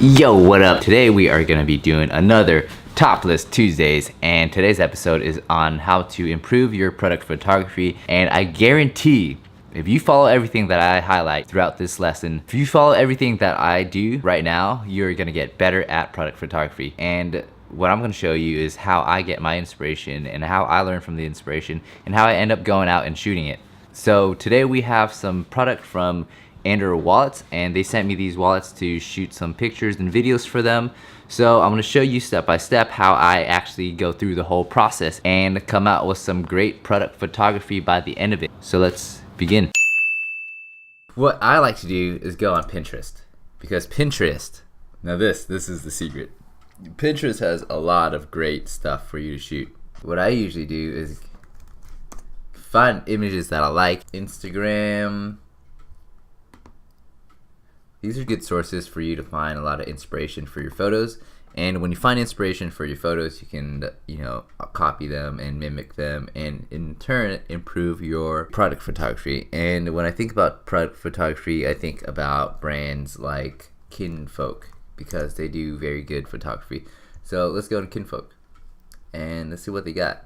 Yo, what up? Today we are going to be doing another Top List Tuesdays, and today's episode is on how to improve your product photography. And I guarantee if you follow everything that I highlight throughout this lesson, if you follow everything that I do right now, you're going to get better at product photography. And what I'm going to show you is how I get my inspiration and how I learn from the inspiration and how I end up going out and shooting it. So today we have some product from Andrew wallets, and they sent me these wallets to shoot some pictures and videos for them. So I'm going to show you step by step how I actually go through the whole process and come out with some great product photography by the end of it. So let's begin. What I like to do is go on Pinterest, because Pinterest, now this is the secret. Pinterest has a lot of great stuff for you to shoot. What I usually do is find images that I like. Instagram. These are good sources for you to find a lot of inspiration for your photos. And when you find inspiration for your photos, you can, copy them and mimic them, and in turn improve your product photography. And when I think about product photography, I think about brands like Kinfolk, because they do very good photography. So let's go to Kinfolk and let's see what they got.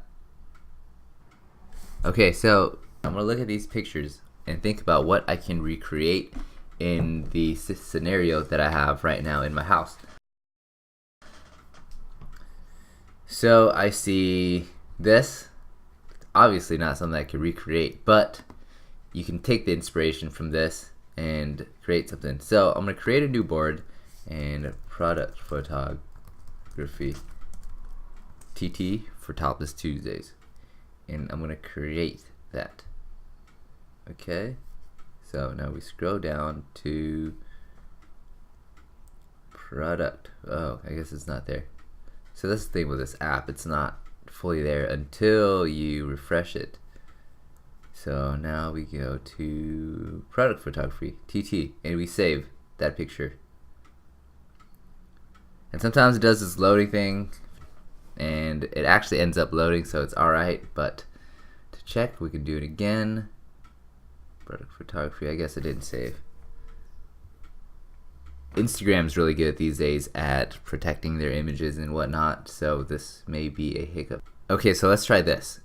Okay, so I'm gonna look at these pictures and think about what I can recreate in the scenario that I have right now in my house. So I see this, obviously not something I could recreate, but you can take the inspiration from this and create something. So I'm gonna create a new board and product photography TT for Topless Tuesdays, and I'm gonna create that. Okay, so now we scroll down to product. Oh, I guess it's not there. So that's the thing with this app, it's not fully there until you refresh it. So now we go to product photography TT and we save that picture. And sometimes it does this loading thing and it actually ends up loading, so it's alright, but to check we can do it again. Product photography, I guess it didn't save. Instagram's really good these days at protecting their images and whatnot, so this may be a hiccup. Okay, so let's try this.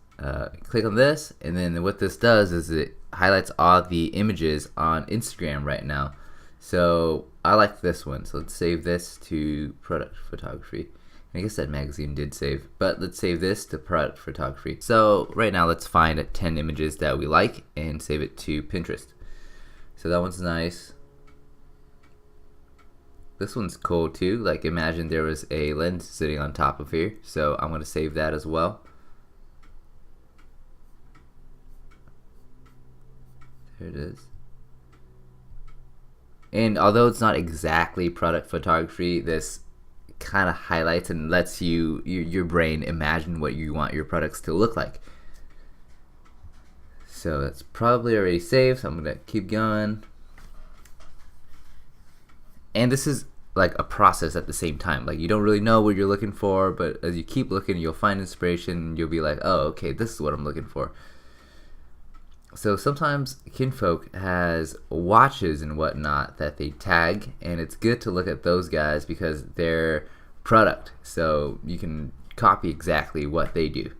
Click on this, and then what this does is it highlights all the images on Instagram right now. So I like this one, so let's save this to product photography. I guess that magazine did save, but let's save this to product photography. So right now let's find 10 images that we like and save it to Pinterest. So that one's nice. This one's cool too. Like, imagine there was a lens sitting on top of here. So I'm gonna save that as well. There it is. And although it's not exactly product photography, this kind of highlights and lets your brain imagine what you want your products to look like. So that's probably already saved, so I'm gonna keep going. And this is like a process at the same time. Like, you don't really know what you're looking for, but as you keep looking, you'll find inspiration and you'll be like, oh, okay, this is what I'm looking for. So sometimes Kinfolk has watches and whatnot that they tag, and it's good to look at those guys because they're product, so you can copy exactly what they do.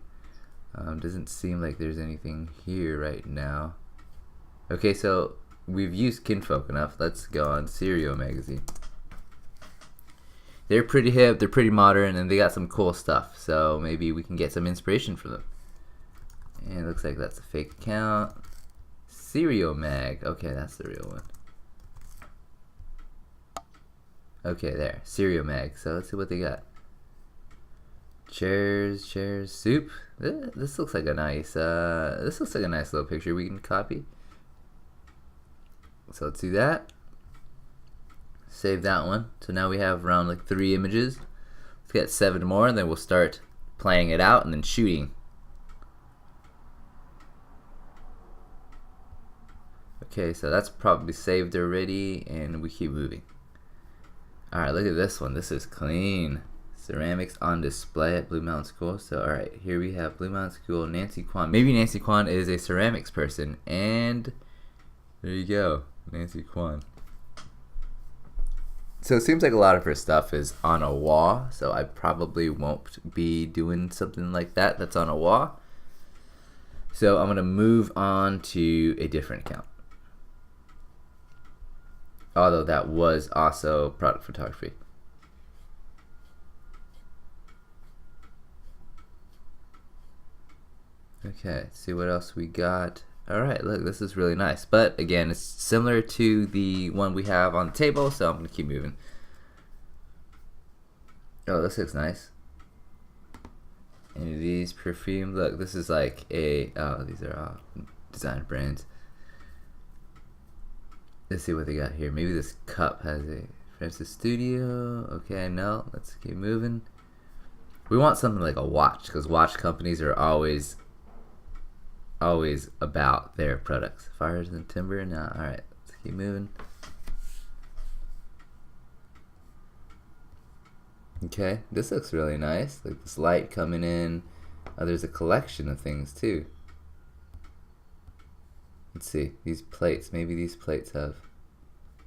Doesn't seem like there's anything here right now. Okay, so we've used Kinfolk enough. Let's go on Serial Magazine. They're pretty hip, they're pretty modern, and they got some cool stuff, so maybe we can get some inspiration from them. And it looks like that's a fake account. Serial Mag. Okay, that's the real one. Okay, there. Serial Mag. So let's see what they got. Chairs, soup. This looks like a nice little picture we can copy. So let's do that. Save that one. So now we have around like 3 images. Let's get 7 more, and then we'll start playing it out and then shooting. Okay, so that's probably saved already, and we keep moving. Alright, look at this one. This is clean. Ceramics on display at Blue Mountain School. So alright, here we have Blue Mountain School, Nancy Kwan. Maybe Nancy Kwan is a ceramics person, and there you go, Nancy Kwan. So it seems like a lot of her stuff is on a wall, so I probably won't be doing something like that that's on a wall. So I'm going to move on to a different account. Although that was also product photography. Okay, see what else we got. Alright, look, this is really nice. But again, it's similar to the one we have on the table, so I'm going to keep moving. Oh, this looks nice. Any of these perfume? Look, this is like a, oh, these are all design brands. Let's see what they got here. Maybe this cup has a Francis Studio. Okay, no, let's keep moving. We want something like a watch, because watch companies are always about their products. Fires and timber. Now, all right, let's keep moving. Okay, this looks really nice. Like this light coming in. Oh, there's a collection of things too. Let's see, these plates. Maybe these plates have.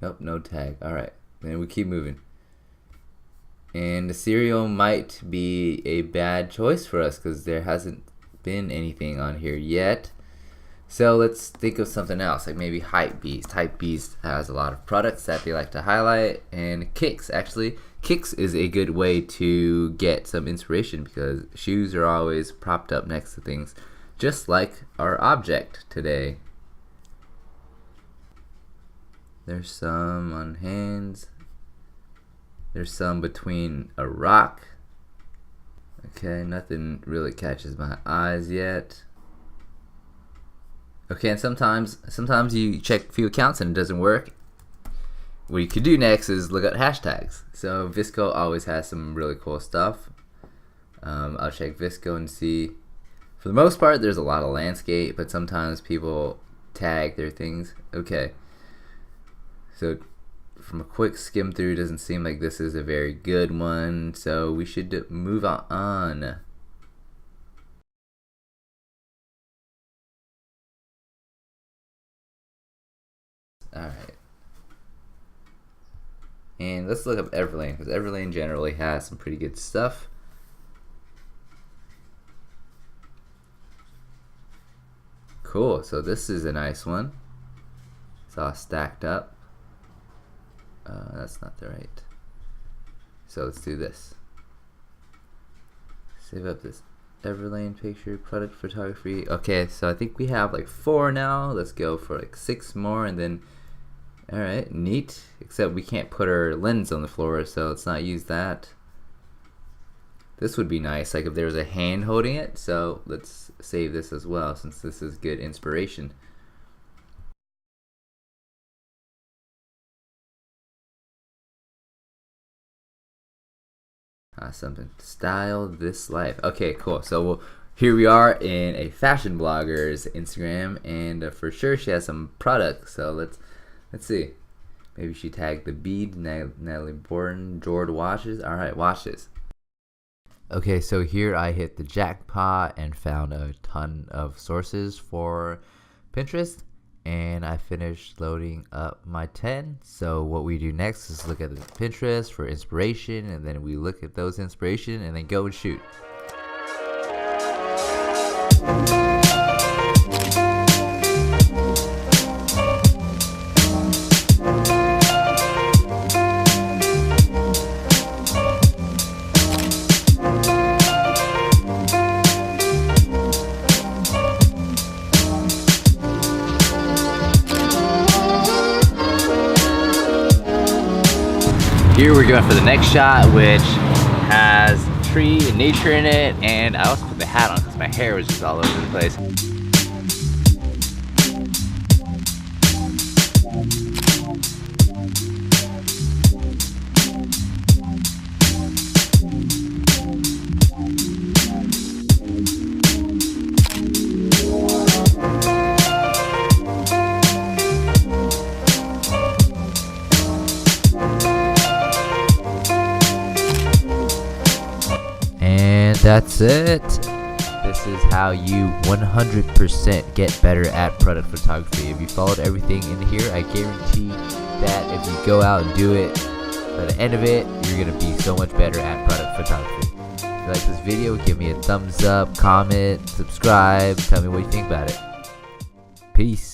Nope, no tag. All right, then we keep moving. And the cereal might be a bad choice for us because there hasn't been anything on here yet. So let's think of something else, like maybe Hypebeast. Hypebeast has a lot of products that they like to highlight, and Kicks. Actually, Kicks is a good way to get some inspiration because shoes are always propped up next to things, just like our object today. There's some on hands. There's some between a rock. Okay, nothing really catches my eyes yet. Okay, and sometimes you check a few accounts and it doesn't work. What you could do next is look at hashtags. So Visco always has some really cool stuff. I'll check Visco and see. For the most part, there's a lot of landscape, but sometimes people tag their things. Okay. So from a quick skim through, it doesn't seem like this is a very good one. So we should move on. Alright. And let's look up Everlane, because Everlane generally has some pretty good stuff. Cool, so this is a nice one. It's all stacked up. That's not the right. So let's do this. Save up this Everlane picture, product photography. Okay, so I think we have like 4 now. Let's go for like 6 more and then, all right, neat. Except we can't put our lens on the floor, so let's not use that. This would be nice, like if there was a hand holding it. So let's save this as well, since this is good inspiration. Something style this life. Okay, cool. So here we are in a fashion blogger's Instagram, and for sure she has some products. So let's see. Maybe she tagged the bead, Natalie Borden, Jord watches. All right, watches. Okay, so here I hit the jackpot and found a ton of sources for Pinterest, and I finished loading up my 10. So what we do next is look at the Pinterest for inspiration, and then we look at those inspiration and then go and shoot. Here we're going for the next shot, which has tree and nature in it, and I also put the hat on because my hair was just all over the place. That's it. This is how you 100% get better at product photography. If you followed everything in here, I guarantee that if you go out and do it, By the end of it, you're gonna be so much better at product photography. If you like this video, give me a thumbs up, comment, subscribe, tell me what you think about it. Peace.